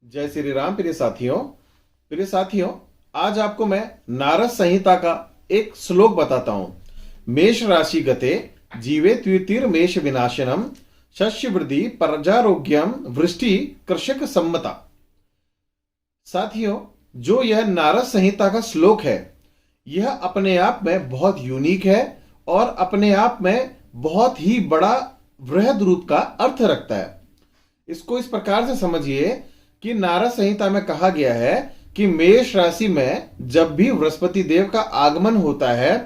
जय श्री राम। प्रिय साथियों, आज आपको मैं नारद संहिता का एक श्लोक बताता हूं। मेष राशि गते जीवे त्वितिर मेष विनाशनम शस्य वृद्धि प्रजारोग्यम वृष्टि कृषक सम्मता। साथियों, जो यह नारद संहिता का श्लोक है, यह अपने आप में बहुत यूनिक है और अपने आप में बहुत ही बड़ा वृहद रूप का अर्थ रखता है। इसको इस प्रकार से समझिए कि नारद संहिता में कहा गया है कि मेष राशि में जब भी बृहस्पति देव का आगमन होता है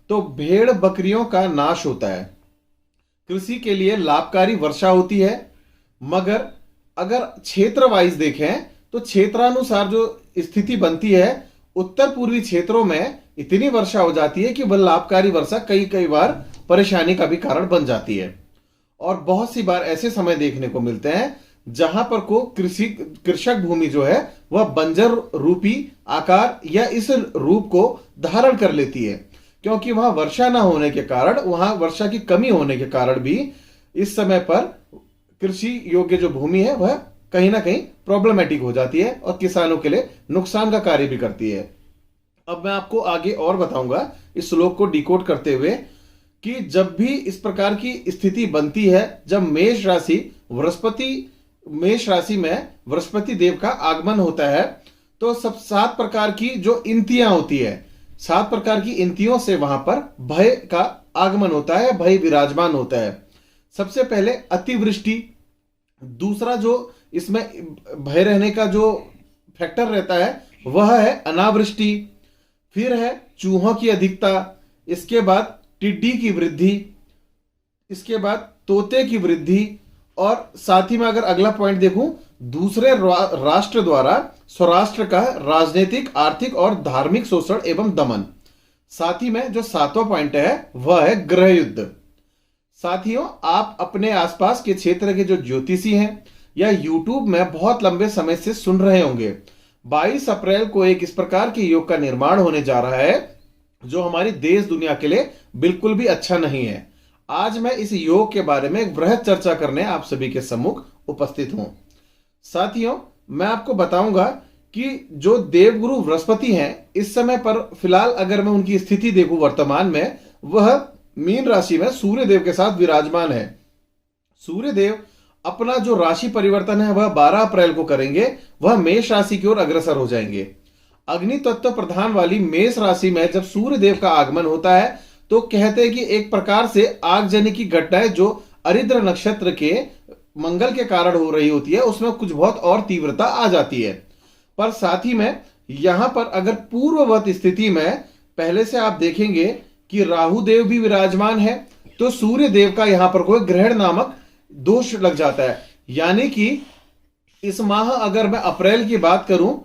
तो भेड़ बकरियों का नाश होता है, कृषि के लिए लाभकारी वर्षा होती है। मगर अगर क्षेत्र वाइज देखें तो क्षेत्रानुसार जो स्थिति बनती है, उत्तर पूर्वी क्षेत्रों में इतनी वर्षा हो जाती है कि वह लाभकारी वर्षा कई कई बार परेशानी का भी कारण बन जाती है। और बहुत सी बार ऐसे समय देखने को मिलते हैं जहां पर को कृषक भूमि जो है वह बंजर रूपी आकार या इस रूप को धारण कर लेती है, क्योंकि वहां वर्षा न होने के कारण, वहां वर्षा की कमी होने के कारण भी इस समय पर कृषि योग्य जो भूमि है वह कहीं ना कहीं प्रॉब्लमेटिक हो जाती है और किसानों के लिए नुकसान का कार्य भी करती है। अब मैं आपको आगे और बताऊंगा इस श्लोक को डिकोड करते हुए कि जब भी इस प्रकार की स्थिति बनती है, जब मेष राशि में बृहस्पति देव का आगमन होता है, तो सब 7 प्रकार की जो इंतियां होती है, 7 प्रकार की इंतियों से वहां पर भय का आगमन होता है, भय विराजमान होता है। सबसे पहले अतिवृष्टि, दूसरा जो इसमें भय रहने का जो फैक्टर रहता है वह है अनावृष्टि, फिर है चूहों की अधिकता, इसके बाद टिड्डी की वृद्धि, इसके बाद तोते की वृद्धि, और साथ ही में अगर अगला पॉइंट देखूं, दूसरे राष्ट्र द्वारा स्वराष्ट्र का राजनीतिक, आर्थिक और धार्मिक शोषण एवं दमन। साथ ही में जो 7वां पॉइंट है वह है गृह युद्ध। साथियों, आप अपने आसपास के क्षेत्र के जो ज्योतिषी हैं या यूट्यूब में बहुत लंबे समय से सुन रहे होंगे, 22 अप्रैल को एक इस प्रकार के योग का निर्माण होने जा रहा है जो हमारी देश दुनिया के लिए बिल्कुल भी अच्छा नहीं है। आज मैं इस योग के बारे में एक वृहद चर्चा करने आप सभी के सम्मुख उपस्थित हूं। साथियों, मैं आपको बताऊंगा कि जो देवगुरु बृहस्पति हैं, इस समय पर फिलहाल अगर मैं उनकी स्थिति देखूं वर्तमान में, वह मीन राशि में सूर्य देव के साथ विराजमान है। सूर्य देव अपना जो राशि परिवर्तन है वह 12 अप्रैल को करेंगे, वह मेष राशि की ओर अग्रसर हो जाएंगे। अग्नि तत्व प्रधान वाली मेष राशि में जब सूर्य देव का आगमन होता है तो कहते हैं कि एक प्रकार से आगजनी की घटनाएं जो अरिद्र नक्षत्र के मंगल के कारण हो रही होती है उसमें कुछ बहुत और तीव्रता आ जाती है। पर साथ ही में यहां पर अगर पूर्ववत स्थिति में पहले से आप देखेंगे कि राहु देव भी विराजमान है, तो सूर्य देव का यहां पर कोई ग्रहण नामक दोष लग जाता है। यानी कि इस माह अगर मैं अप्रैल की बात करूं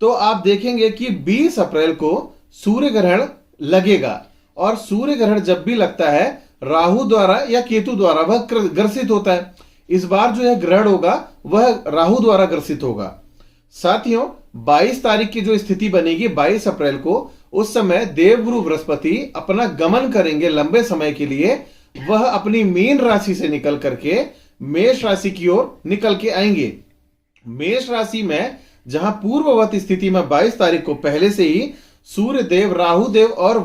तो आप देखेंगे कि 20 अप्रैल को सूर्य ग्रहण लगेगा, और सूर्य ग्रहण जब भी लगता है राहु द्वारा या केतु द्वारा वह ग्रसित होता है। इस बार जो यह ग्रहण होगा वह राहु द्वारा ग्रसित होगा। साथियों, 22 तारीख की जो स्थिति बनेगी 22 अप्रैल को, उस समय देवगुरु बृहस्पति अपना गमन करेंगे लंबे समय के लिए। वह अपनी मीन राशि से निकल करके मेष राशि की ओर निकल के आएंगे। मेष राशि में जहां पूर्ववत स्थिति में 22 तारीख को पहले से ही सूर्य देव, राहु देव और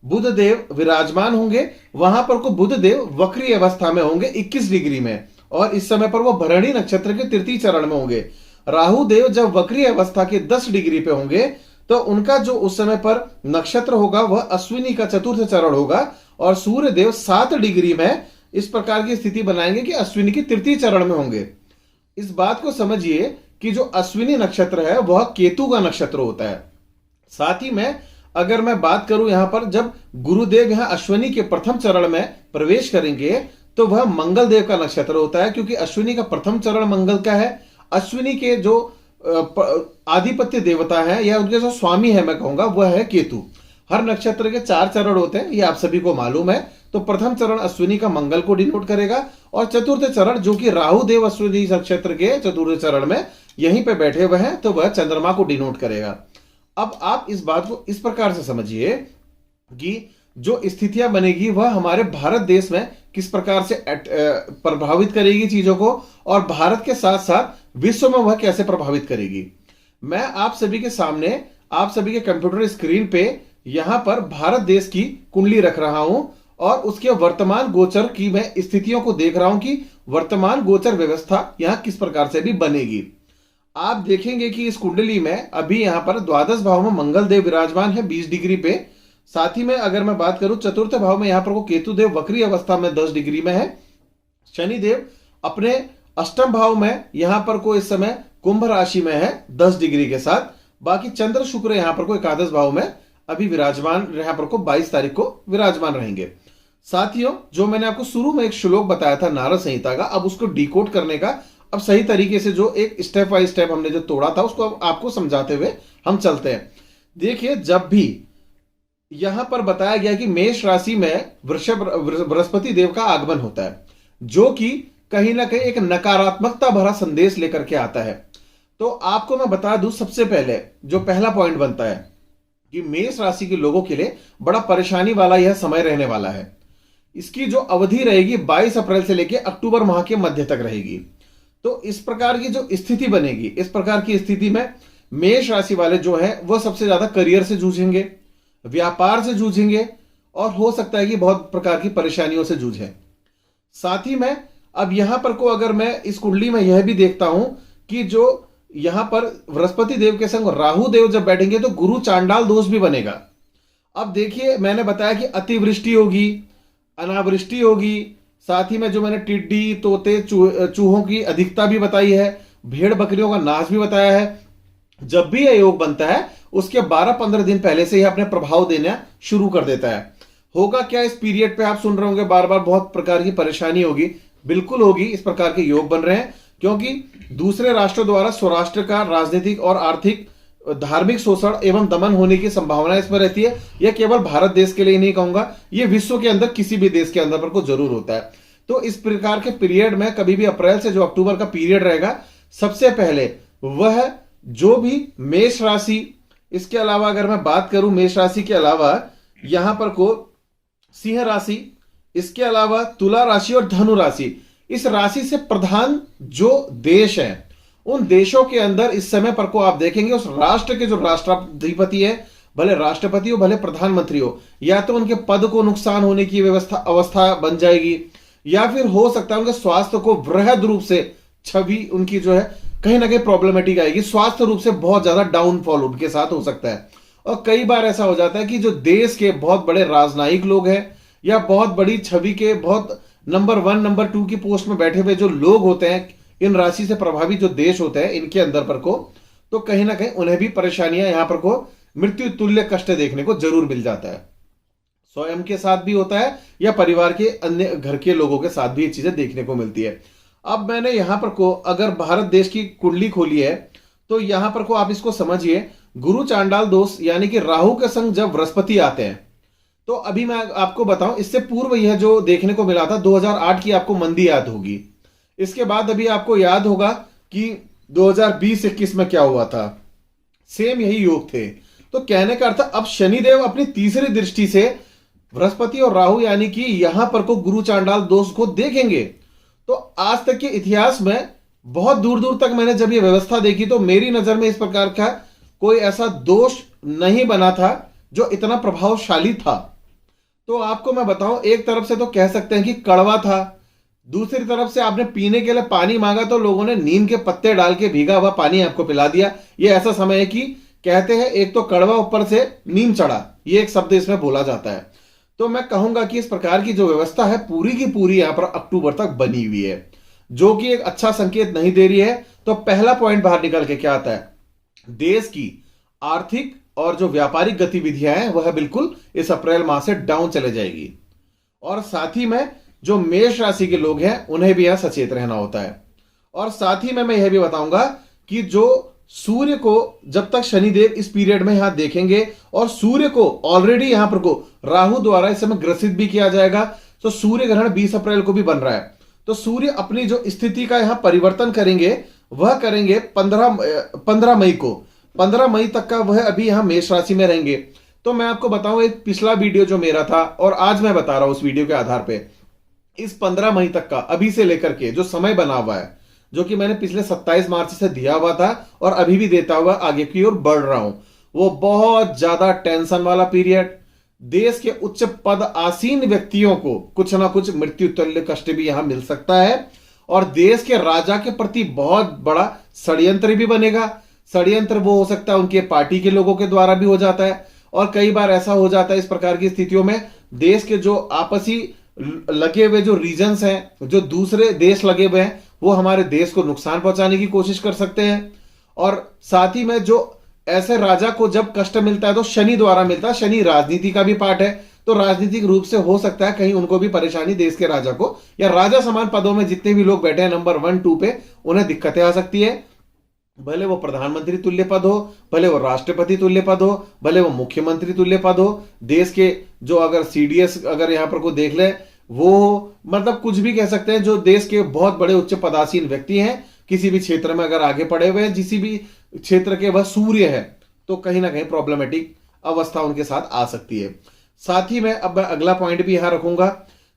बुध देव विराजमान होंगे, वहां पर को बुध देव वक्री अवस्था में होंगे 21 डिग्री में, और इस समय पर वो भरणी नक्षत्र के तृतीय चरण में होंगे। राहु देव जब वक्री अवस्था के 10 डिग्री पे होंगे तो उनका जो उस समय पर नक्षत्र होगा वह अश्विनी का चतुर्थ चरण होगा, और सूर्य देव 7 डिग्री में इस प्रकार की स्थिति बनाएंगे कि अश्विनी की तृतीय चरण में होंगे। इस बात को समझिए कि जो अश्विनी नक्षत्र है वह केतु का नक्षत्र होता है। साथ ही में अगर मैं बात करूं यहां पर जब गुरुदेव यहां अश्विनी के प्रथम चरण में प्रवेश करेंगे तो वह मंगल देव का नक्षत्र होता है, क्योंकि अश्विनी का प्रथम चरण मंगल का है। अश्विनी के जो आधिपत्य देवता है या उनके जो स्वामी है मैं कहूंगा वह है केतु। हर नक्षत्र के 4 चरण होते हैं, ये आप सभी को मालूम है। तो प्रथम चरण अश्विनी का मंगल को डिनोट करेगा, और चतुर्थ चरण जो कि राहु देव अश्विनी नक्षत्र के चतुर्थ चरण में यहीं पे बैठे हुए हैं, तो वह चंद्रमा को डिनोट करेगा। अब आप इस बात को इस प्रकार से समझिए कि जो स्थितियां बनेगी वह हमारे भारत देश में किस प्रकार से प्रभावित करेगी चीजों को, और भारत के साथ साथ विश्व में वह कैसे प्रभावित करेगी। मैं आप सभी के सामने, आप सभी के कंप्यूटर स्क्रीन पे यहां पर भारत देश की कुंडली रख रहा हूं और उसके वर्तमान गोचर की मैं स्थितियों को देख रहा हूं कि वर्तमान गोचर व्यवस्था यहां किस प्रकार से भी बनेगी। आप देखेंगे कि इस कुंडली में अभी यहां पर द्वादश भाव में मंगल देव विराजमान है 20 डिग्री पे। साथ ही में अगर मैं बात करूं चतुर्थ भाव में यहां पर को केतु देव वक्री अवस्था में 10 डिग्री में है। शनि देव अपने अष्टम भाव में यहां पर को इस समय कुंभ राशि में है 10 डिग्री के साथ। बाकी चंद्र शुक्र यहां पर को एकादश भाव में अभी विराजमान, यहां पर को 22 तारीख को विराजमान रहेंगे। साथियों, जो मैंने आपको शुरू में एक श्लोक बताया था नारद संहिता का, अब उसको डिकोड करने का, अब सही तरीके से जो एक स्टेप बाय स्टेप हमने जो तोड़ा था उसको अब आपको समझाते हुए हम चलते हैं। देखिए, जब भी यहां पर बताया गया कि मेष राशि में बृहस्पति देव का आगमन होता है, जो कि कहीं ना कहीं एक नकारात्मकता भरा संदेश लेकर के आता है। तो आपको मैं बता दूं, सबसे पहले जो पहला पॉइंट बनता है कि मेष राशि के लोगों के लिए बड़ा परेशानी वाला यह समय रहने वाला है। इसकी जो अवधि रहेगी 22 अप्रैल से लेकर अक्टूबर माह के मध्य तक रहेगी। तो इस प्रकार की जो स्थिति बनेगी, इस प्रकार की स्थिति में मेष राशि वाले जो हैं वह सबसे ज्यादा करियर से जूझेंगे, व्यापार से जूझेंगे और हो सकता है कि बहुत प्रकार की परेशानियों से जूझे। साथ ही में अब यहां पर को अगर मैं इस कुंडली में यह भी देखता हूं कि जो यहां पर बृहस्पति देव के संग राहु देव जब बैठेंगे तो गुरु चांडाल दोष भी बनेगा। अब देखिए, मैंने बताया कि अतिवृष्टि होगी, अनावृष्टि होगी, साथ ही में जो मैंने टिड्डी, तोते, चूहों की अधिकता भी बताई है, भेड़ बकरियों का नाश भी बताया है। जब भी यह योग बनता है उसके 12-15 दिन पहले से ही अपने प्रभाव देना शुरू कर देता है। होगा क्या इस पीरियड पे, आप सुन रहे होंगे बार बार, बहुत प्रकार की परेशानी होगी। बिल्कुल होगी, इस प्रकार के योग बन रहे हैं क्योंकि दूसरे राष्ट्रों द्वारा स्वराष्ट्र का राजनीतिक और आर्थिक धार्मिक शोषण एवं दमन होने की संभावना इसमें रहती है। यह केवल भारत देश के लिए नहीं कहूंगा, यह विश्व के अंदर किसी भी देश के अंदर पर को जरूर होता है। तो इस प्रकार के पीरियड में कभी भी अप्रैल से जो अक्टूबर का पीरियड रहेगा, सबसे पहले वह जो भी मेष राशि, इसके अलावा अगर मैं बात करूं मेष राशि के अलावा यहां पर को सिंह राशि, इसके अलावा तुला राशि और धनु राशि, इस राशि से प्रधान जो देश है उन देशों के अंदर इस समय पर को आप देखेंगे उस राष्ट्र के जो राष्ट्राधिपति है, भले राष्ट्रपति हो भले प्रधानमंत्री हो, या तो उनके पद को नुकसान होने की अवस्था बन जाएगी, या फिर हो सकता है उनके स्वास्थ्य को वृहद रूप से छवि उनकी जो है कहीं ना कहीं प्रॉब्लमेटिक आएगी। स्वास्थ्य रूप से बहुत ज्यादा डाउनफॉल उनके साथ हो सकता है। और कई बार ऐसा हो जाता है कि जो देश के बहुत बड़े राजनयिक लोग हैं या बहुत बड़ी छवि के बहुत नंबर 1 नंबर 2 की पोस्ट में बैठे हुए जो लोग होते हैं, इन राशि से प्रभावित जो देश होते हैं इनके अंदर पर को, तो कहीं ना कहीं उन्हें भी परेशानियां यहां पर को मृत्यु तुल्य कष्ट देखने को जरूर मिल जाता है। स्वयं के साथ भी होता है या परिवार के अन्य घर के लोगों के साथ भी ये चीजें देखने को मिलती है। अब मैंने यहां पर को अगर भारत देश की कुंडली खोली है तो यहां पर को आप इसको समझिए, गुरु चांडाल दोष यानी कि राहु के संग जब बृहस्पति आते हैं, तो अभी मैं आपको बताऊं, इससे पूर्व यह जो देखने को मिला था 2008 की आपको मंदी याद होगी। इसके बाद अभी आपको याद होगा कि 2020-21 में क्या हुआ था, सेम यही योग थे। तो कहने का अर्थ, अब शनिदेव अपनी तीसरी दृष्टि से बृहस्पति और राहु यानी कि यहां पर को गुरु चांडाल दोष को देखेंगे। तो आज तक के इतिहास में बहुत दूर दूर तक मैंने जब ये व्यवस्था देखी तो मेरी नजर में इस प्रकार का कोई ऐसा दोष नहीं बना था जो इतना प्रभावशाली था। तो आपको मैं बताऊं, एक तरफ से तो कह सकते हैं कि कड़वा था, दूसरी तरफ से आपने पीने के लिए पानी मांगा तो लोगों ने नीम के पत्ते डाल के भीगा हुआ पानी आपको पिला दिया। ये ऐसा समय है कि कहते हैं एक तो कड़वा ऊपर से नीम चढ़ा, ये एक शब्द इसमें बोला जाता है। तो मैं कहूंगा कि इस प्रकार की जो व्यवस्था है पूरी की पूरी यहां पर अक्टूबर तक बनी हुई है, जो कि एक अच्छा संकेत नहीं दे रही है। तो पहला पॉइंट बाहर निकल के क्या आता है, देश की आर्थिक और जो व्यापारिक गतिविधियां हैं वह बिल्कुल इस अप्रैल माह से डाउन चले जाएगी। और साथ ही में जो मेष राशि के लोग हैं उन्हें भी यहां सचेत रहना होता है। और साथ ही में मैं यह भी बताऊंगा कि जो सूर्य को जब तक शनिदेव इस पीरियड में यहां देखेंगे और सूर्य को ऑलरेडी यहां पर को राहु द्वारा इस समय ग्रसित भी किया जाएगा, तो सूर्य ग्रहण 20 अप्रैल को भी बन रहा है। तो सूर्य अपनी जो स्थिति का यहां परिवर्तन करेंगे वह करेंगे 15 मई को, 15 मई तक का वह अभी यहां मेष राशि में रहेंगे। तो मैं आपको बताऊं, एक पिछला वीडियो जो मेरा था और आज मैं बता रहा हूं उस वीडियो के आधार पे, इस 15 मई तक का अभी से लेकर के जो समय बना हुआ है, जो कि मैंने पिछले 27 मार्च से दिया हुआ था और अभी भी देता हुआ आगे की ओर बढ़ रहा हूं, वो बहुत ज्यादा टेंशन वाला पीरियड। देश के उच्च पद आसीन व्यक्तियों को कुछ ना कुछ मृत्यु तुल्य कष्ट भी यहां मिल सकता है और देश के राजा के प्रति बहुत बड़ा षड्यंत्र भी बनेगा। षड्यंत्र वो हो सकता है उनके पार्टी के लोगों के द्वारा भी हो जाता है और कई बार ऐसा हो जाता है इस प्रकार की स्थितियों में, देश के जो आपसी लगे हुए जो रीजन्स हैं, जो दूसरे देश लगे हुए हैं, वो हमारे देश को नुकसान पहुंचाने की कोशिश कर सकते हैं। और साथ ही में जो ऐसे राजा को जब कष्ट मिलता है तो शनि द्वारा मिलता है, शनि राजनीति का भी पार्ट है, तो राजनीतिक रूप से हो सकता है कहीं उनको भी परेशानी, देश के राजा को या राजा समान पदों में जितने भी लोग बैठे हैं नंबर 1 2 पे, उन्हें दिक्कतें आ सकती है। भले वो प्रधानमंत्री तुल्य पद हो, भले वो राष्ट्रपति तुल्य पद हो, भले वो मुख्यमंत्री तुल्य पद हो, देश के जो अगर सीडीएस अगर यहां पर को देख ले वो, मतलब कुछ भी कह सकते हैं, जो देश के बहुत बड़े उच्च पदासीन व्यक्ति हैं, किसी भी क्षेत्र में अगर आगे पड़े हुए हैं, जिस भी क्षेत्र के वह सूर्य है, तो कहीं ना कहीं प्रॉब्लमेटिक अवस्था उनके साथ आ सकती है। साथ ही में अब मैं अगला पॉइंट भी यहां रखूंगा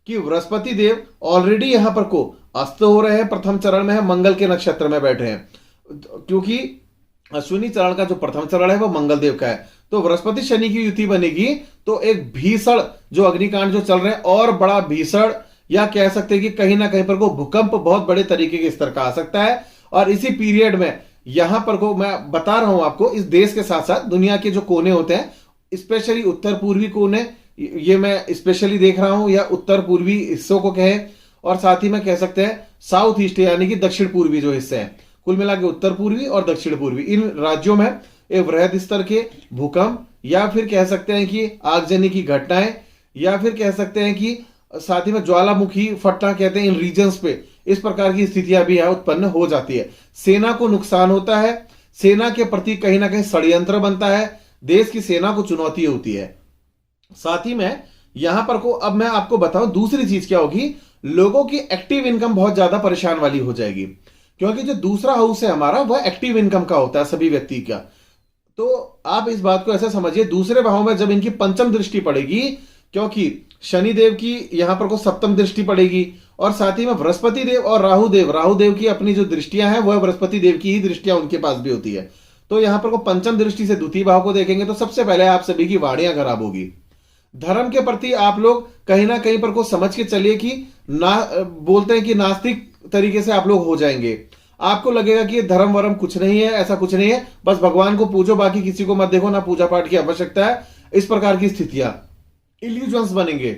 कि बृहस्पति देव ऑलरेडी यहां पर को अस्त हो रहे हैं, प्रथम चरण में है, मंगल के नक्षत्र में बैठे हैं, क्योंकि अश्विनी चरण का जो प्रथम चरण है वो मंगल देव का है। तो बृहस्पति शनि की युति बनेगी तो एक भीषण जो अग्निकांड जो चल रहे हैं और बड़ा भीषण, या कह सकते हैं कि कहीं ना कहीं पर को भूकंप बहुत बड़े तरीके के स्तर का आ सकता है। और इसी पीरियड में यहां पर को मैं बता रहा हूं आपको, इस देश के साथ साथ दुनिया के जो कोने होते हैं, स्पेशली उत्तर पूर्वी कोने, ये मैं स्पेशली देख रहा हूं, या उत्तर पूर्वी हिस्सों को कहें, और साथ ही में कह सकते हैं साउथ ईस्ट यानी कि दक्षिण पूर्वी जो हिस्से हैं, कुल मिला के उत्तर पूर्वी और दक्षिण पूर्वी, इन राज्यों में एक वृहद स्तर के भूकंप, या फिर कह सकते हैं कि आगजनी की घटनाएं, या फिर कह सकते हैं कि साथ ही में ज्वालामुखी फटना कहते हैं, इन रीजन्स पे इस प्रकार की स्थितियां भी यहां उत्पन्न हो जाती है। सेना को नुकसान होता है, सेना के प्रति कहीं ना कहीं षड्यंत्र बनता है, देश की सेना को चुनौती होती है। साथ ही में यहां पर को अब मैं आपको बताऊं दूसरी चीज क्या होगी, लोगों की एक्टिव इनकम बहुत ज्यादा परेशान वाली हो जाएगी, क्योंकि जो दूसरा हाउस है हमारा वह एक्टिव इनकम का होता है सभी व्यक्ति का। तो आप इस बात को ऐसा समझिए, दूसरे भाव में जब इनकी पंचम दृष्टि पड़ेगी, क्योंकि शनिदेव की यहां पर को सप्तम दृष्टि पड़ेगी, और साथ ही में बृहस्पति देव और राहु देव की अपनी जो दृष्टियां हैं वह बृहस्पति देव की ही दृष्टियां उनके पास भी होती है। तो यहां पर को पंचम दृष्टि से द्वितीय भाव को देखेंगे तो सबसे पहले आप सभी की वाणियां खराब होगी। धर्म के प्रति आप लोग कहीं ना कहीं पर को समझ के चलिए कि ना बोलते हैं कि नास्तिक तरीके से आप लोग हो जाएंगे। आपको लगेगा कि धर्म वरम कुछ नहीं है, ऐसा कुछ नहीं है, बस भगवान को पूजो, बाकी किसी को मत देखो, ना पूजा पाठ की आवश्यकता है। इस प्रकार की स्थितियां, इल्यूजन्स बनेंगे,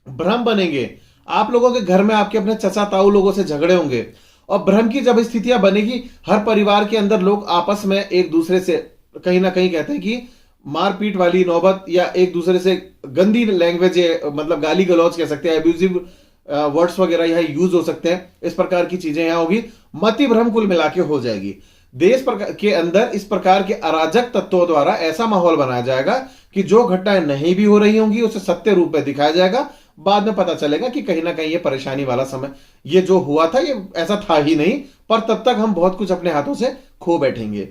भ्रम बनेंगे। आप लोगों के घर में आपके अपने चचा ताऊ लोगों से झगड़े होंगे, और भ्रम की जब स्थितियां बनेगी, हर परिवार के अंदर लोग आपस में एक दूसरे से कहीं ना कहीं कहते हैं कि मारपीट वाली नौबत, या एक दूसरे से गंदी लैंग्वेज, मतलब गाली गलौज कह सकते हैं, अब्यूजिव वर्ड्स वगैरह यहाँ यूज हो सकते हैं, इस प्रकार की चीजें यहाँ होगी, मति भ्रम कुल मिला के हो जाएगी। देश के अंदर इस प्रकार के अराजक तत्वों द्वारा ऐसा माहौल बनाया जाएगा कि जो घटनाएं नहीं भी हो रही होंगी उसे सत्य रूप में दिखाया जाएगा। बाद में पता चलेगा कि कहीं ना कहीं ये परेशानी वाला समय, ये जो हुआ था ये ऐसा था ही नहीं, पर तब तक हम बहुत कुछ अपने हाथों से खो बैठेंगे।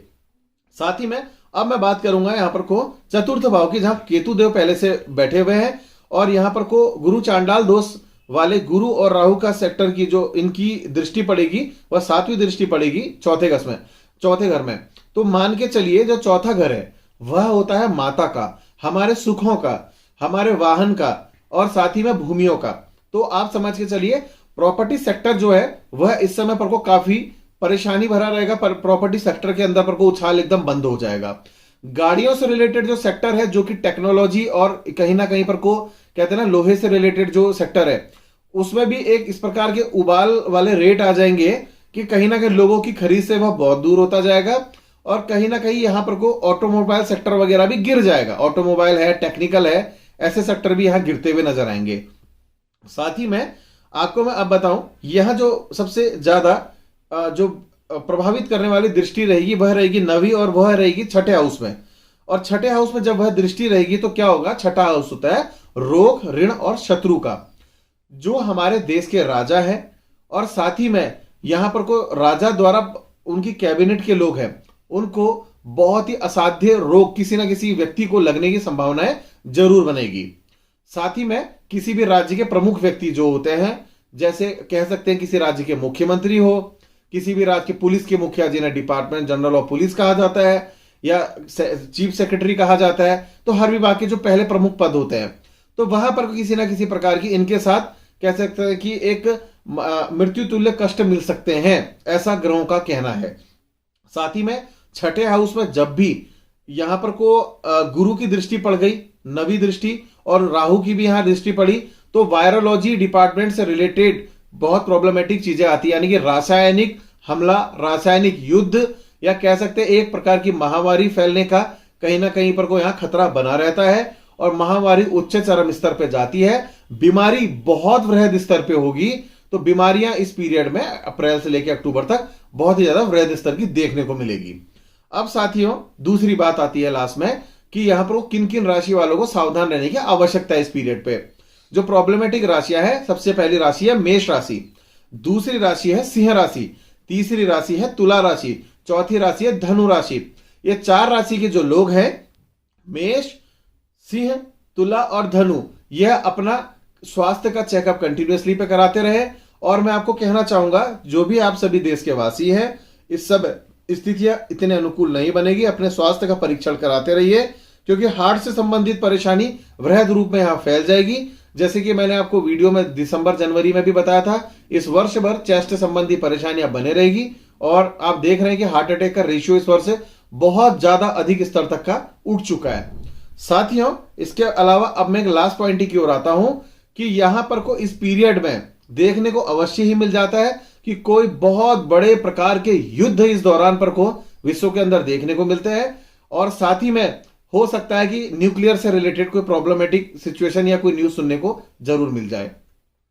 साथ ही में अब मैं बात करूंगा यहां पर को चतुर्थ भाव की, जहां केतु देव पहले से बैठे हुए हैं, और यहां पर को गुरु चांडाल दोष वाले गुरु और राहु का सेक्टर की जो इनकी दृष्टि पड़ेगी वह 7वीं दृष्टि पड़ेगी चौथे घर में। तो मान के चलिए जो चौथा घर है वह होता है माता का, हमारे सुखों का, हमारे वाहन का, और साथ ही में भूमियों का। तो आप समझ के चलिए प्रॉपर्टी सेक्टर जो है वह इस समय पर को काफी परेशानी भरा रहेगा, पर प्रॉपर्टी सेक्टर के अंदर पर को उछाल एकदम बंद हो जाएगा। गाड़ियों से रिलेटेड जो सेक्टर है, जो कि टेक्नोलॉजी और कहीं ना कहीं पर को कहते हैं ना लोहे से रिलेटेड जो सेक्टर है, उसमें भी एक इस प्रकार के उबाल वाले रेट आ जाएंगे कि कहीं ना कहीं लोगों की खरीद से वह बहुत दूर होता जाएगा, और कहीं ना कहीं यहां पर को ऑटोमोबाइल सेक्टर वगैरह भी गिर जाएगा। ऑटोमोबाइल है, टेक्निकल है, ऐसे सेक्टर भी यहां गिरते हुए नजर आएंगे। साथ ही में आपको मैं अब बताऊं, यहां जो सबसे ज्यादा जो प्रभावित करने वाली दृष्टि रहेगी वह रहेगी 9वीं, और वह रहेगी छठे हाउस में। और छठे हाउस में जब वह दृष्टि रहेगी तो क्या होगा, छठा हाउस होता है रोग, ऋण और शत्रु का। जो हमारे देश के राजा है, और साथ ही में यहां पर को राजा द्वारा उनकी कैबिनेट के लोग हैं, उनको बहुत ही असाध्य रोग किसी ना किसी व्यक्ति को लगने की संभावनाएं जरूर बनेगी। साथ ही में किसी भी राज्य के प्रमुख व्यक्ति जो होते हैं, जैसे कह सकते हैं किसी राज्य के मुख्यमंत्री हो, किसी भी राज्य के पुलिस के मुखिया जिन्हें डिपार्टमेंट जनरल ऑफ पुलिस कहा जाता है या चीफ सेक्रेटरी कहा जाता है, तो हर विभाग के जो पहले प्रमुख पद होते हैं, तो वहां पर किसी ना किसी प्रकार की इनके साथ कह सकते हैं कि एक मृत्यु तुल्य कष्ट मिल सकते हैं, ऐसा ग्रहों का कहना है। साथ ही में छठे हाउस में जब भी यहां पर को गुरु की दृष्टि पड़ गई, नवी दृष्टि, और राहु की भी यहां दृष्टि पड़ी, तो वायरोलॉजी डिपार्टमेंट से रिलेटेड बहुत प्रॉब्लमेटिक चीजें आती है, यानी कि रासायनिक हमला, रासायनिक युद्ध, या कह सकते हैं एक प्रकार की महामारी फैलने का कहीं ना कहीं पर को यहां खतरा बना रहता है। और महामारी उच्च चरम स्तर पे जाती है, बीमारी बहुत वृहद स्तर पे होगी। तो बीमारियां इस पीरियड में अप्रैल से लेकर अक्टूबर तक बहुत ही ज्यादा वृहद स्तर की देखने को मिलेगी। अब साथियों दूसरी बात आती है लास्ट में कि यहां पर किन किन राशि वालों को सावधान रहने की आवश्यकता है इस पीरियड पे। जो प्रॉब्लमेटिक राशियां है, सबसे पहली राशि है मेष राशि, दूसरी राशि है सिंह राशि, तीसरी राशि है तुला राशि, चौथी राशि है धनु राशि। ये चार राशि के जो लोग हैं, मेष, सिंह, तुला और धनु, यह अपना स्वास्थ्य का चेकअप कंटिन्यूअसली पे कराते रहे। और मैं आपको कहना चाहूंगा, जो भी आप सभी देश के वासी हैं, इस सब स्थितियां इतने अनुकूल नहीं बनेगी, अपने स्वास्थ्य का परीक्षण कराते रहिए, क्योंकि हार्ट से संबंधित परेशानी वृहद रूप में यहां फैल जाएगी। जैसे कि मैंने आपको वीडियो में दिसंबर जनवरी में भी बताया था, इस वर्ष भर चेस्ट संबंधी परेशानियां बने रहेगी। और आप देख रहे हैं कि हार्ट अटैक का रेशियो इस वर्ष बहुत ज्यादा अधिक स्तर तक का उठ चुका है। साथियों इसके अलावा अब मैं एक लास्ट पॉइंट की ओर आता हूं कि यहां पर को इस पीरियड में देखने को अवश्य ही मिल जाता है कि कोई बहुत बड़े प्रकार के युद्ध इस दौरान पर को विश्व के अंदर देखने को मिलते हैं। और साथ ही में हो सकता है कि न्यूक्लियर से रिलेटेड कोई प्रॉब्लमेटिक सिचुएशन या कोई न्यूज सुनने को जरूर मिल जाए।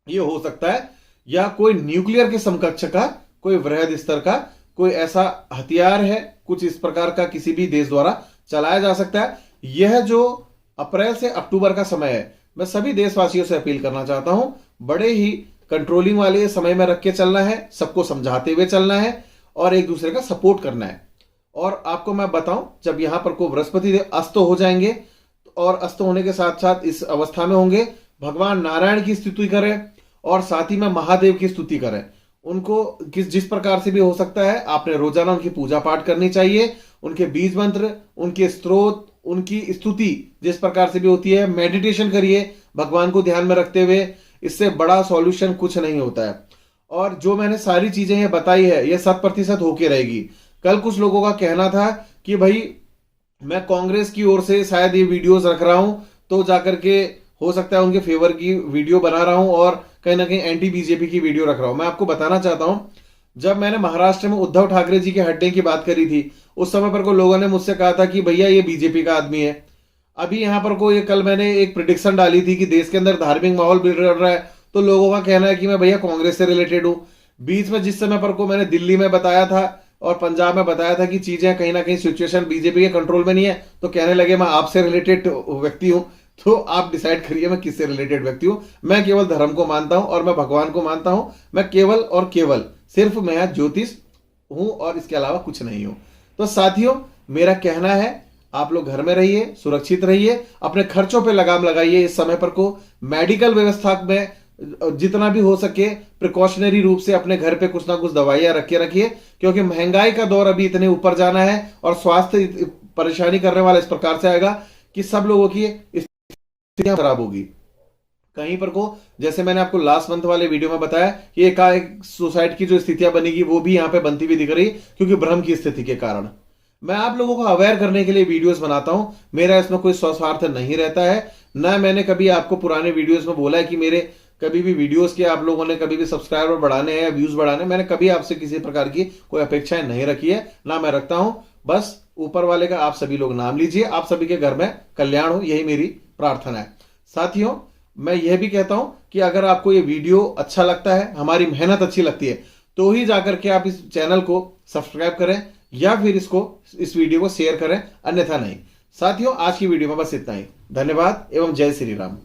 ये हो सकता है या कोई न्यूक्लियर के समकक्ष का कोई वृहद स्तर का कोई ऐसा हथियार है, कुछ इस प्रकार का किसी भी देश द्वारा चलाया जा सकता है। यह जो अप्रैल से अक्टूबर का समय है, मैं सभी देशवासियों से अपील करना चाहता हूं, बड़े ही कंट्रोलिंग वाले समय में रख के चलना है, सबको समझाते हुए चलना है और एक दूसरे का सपोर्ट करना है। और आपको मैं बताऊं, जब यहां पर को बृहस्पति देव अस्त हो जाएंगे और अस्त होने के साथ साथ इस अवस्था में होंगे, भगवान नारायण की स्तुति करें और साथ ही में महादेव की स्तुति करें। उनको जिस प्रकार से भी हो सकता है आपने रोजाना उनकी पूजा पाठ करनी चाहिए, उनके बीज मंत्र, उनके स्त्रोत, उनकी स्तुति जिस प्रकार से भी होती है, मेडिटेशन करिए भगवान को ध्यान में रखते हुए। इससे बड़ा सॉल्यूशन कुछ नहीं होता है। और जो मैंने सारी चीजें ये बताई है, ये 100% होके रहेगी। कल कुछ लोगों का कहना था कि भाई मैं कांग्रेस की ओर से शायद ये वीडियोस रख रहा हूं, तो जाकर के हो सकता है उनके फेवर की वीडियो बना रहा हूं और कहीं ना कहीं एंटी बीजेपी की वीडियो रख रहा हूं। मैं आपको बताना चाहता हूं, जब मैंने महाराष्ट्र में उद्धव ठाकरे जी के हटने की बात करी थी, उस समय पर को लोगों ने मुझसे कहा था कि भैया ये बीजेपी का आदमी है। अभी यहां पर को ये कल मैंने एक प्रिडिक्शन डाली थी कि देश के अंदर धार्मिक माहौल बिगड़ रहा है, तो लोगों का कहना है कि मैं भैया कांग्रेस से रिलेटेड हूं। बीच में जिस समय पर को मैंने दिल्ली में बताया था और पंजाब में बताया था कि चीजें कहीं ना कहीं सिचुएशन बीजेपी के कंट्रोल में नहीं है, तो कहने लगे मैं आपसे रिलेटेड व्यक्ति हूं। तो आप डिसाइड करिए मैं किससे रिलेटेड व्यक्ति हूं। मैं केवल धर्म को मानता हूं और मैं भगवान को मानता हूं। मैं केवल और केवल सिर्फ मैं ज्योतिष हूं और इसके अलावा कुछ नहीं हूं। तो साथियों मेरा कहना है, आप लोग घर में रहिए, सुरक्षित रहिए, अपने खर्चों पे लगाम लगाइए। इस समय पर को मेडिकल व्यवस्था में जितना भी हो सके प्रिकॉशनरी रूप से अपने घर पे कुछ ना कुछ दवाइयां रखे रखिए, क्योंकि महंगाई का दौर अभी इतने ऊपर जाना है और स्वास्थ्य परेशानी करने वाला इस प्रकार से आएगा कि सब लोगों की स्थितियां खराब होगी। कहीं पर को जैसे मैंने आपको लास्ट मंथ वाले वीडियो में बताया कि एक सुसाइड की जो स्थितियां बनेगी वो भी यहां पे बनती हुई दिख रही, क्योंकि भ्रम की स्थिति के कारण। मैं आप लोगों को अवेयर करने के लिए वीडियोस बनाता हूं, मेरा इसमें कोई स्वार्थ नहीं रहता है। ना मैंने कभी आपको पुराने वीडियोस में बोला है कि मेरे कभी भी वीडियोस के आप लोगों ने कभी भी सब्सक्राइबर बढ़ाने हैं या व्यूज बढ़ाने, मैंने कभी आपसे किसी प्रकार की कोई अपेक्षाएं नहीं रखी है, ना मैं रखता हूं। बस ऊपर वाले का आप सभी लोग नाम लीजिए, आप सभी के घर में कल्याण हो, यही मेरी प्रार्थना है। साथियों मैं यह भी कहता हूं कि अगर आपको ये वीडियो अच्छा लगता है, हमारी मेहनत अच्छी लगती है, तो ही जाकर के आप इस चैनल को सब्सक्राइब करें या फिर इस वीडियो को शेयर करें, अन्यथा नहीं। साथियों आज की वीडियो में बस इतना ही। धन्यवाद एवं जय श्री राम।